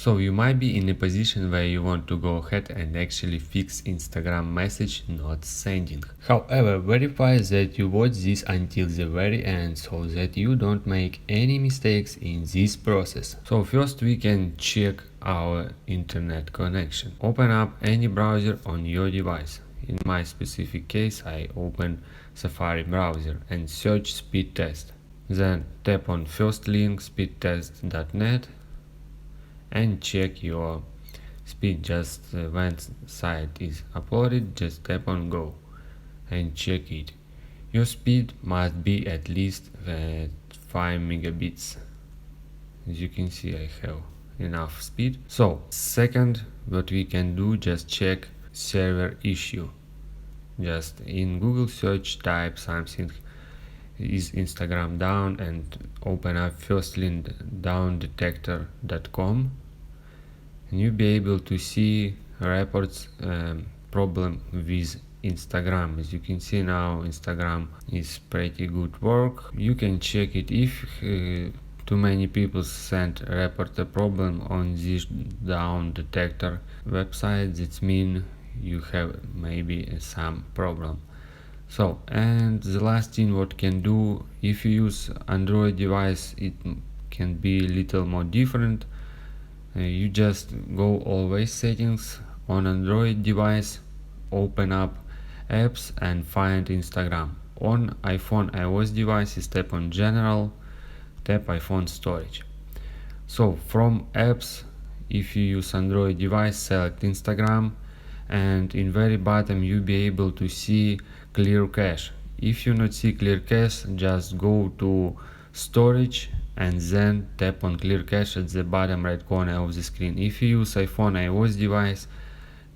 So you might be in a position where you want to go ahead and actually fix Instagram message not sending. However, verify that you watch this until the very end so that you don't make any mistakes in this process. So first we can check our internet connection. Open up any browser on your device. In my specific case, I open Safari browser and search speed test. Then tap on first link speedtest.net and check your speed. Just when site is uploaded, just tap on go and check it. Your speed must be at least 5 megabits. As you can see, I have enough speed. So second, what we can do, just check server issue. Just in Google search type something, is Instagram down, and open up firstly downdetector.com, and you'll be able to see reports problem with Instagram. As you can see now, Instagram is pretty good work. You can check it if too many people send report a problem on this down detector website. That means you have maybe some problem. So, and the last thing what can do, if you use Android device, it can be a little more different. You just go always settings on Android device, open up apps and find Instagram. On iPhone iOS devices, tap on general, tap iPhone storage. So from apps, if you use Android device, select Instagram, and in very bottom you'll be able to see clear cache. If you not see clear cache, just go to storage and then tap on clear cache at the bottom right corner of the screen. If you use iPhone iOS device,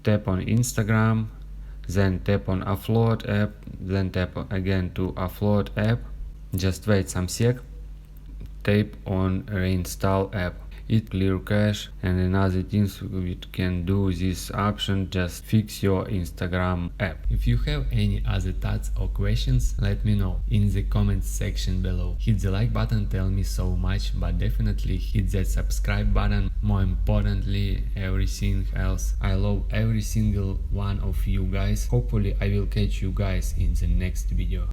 tap on Instagram, then tap on offload app, then tap again to offload app. Just wait some sec, tap on reinstall app. It clear cache. And another things we can do this option, just fix your Instagram app. If you have any other thoughts or questions, let me know in the comments section below. Hit the like button, tell me so much, but definitely hit that subscribe button. More importantly, everything else. I love every single one of you guys. Hopefully I will catch you guys in the next video.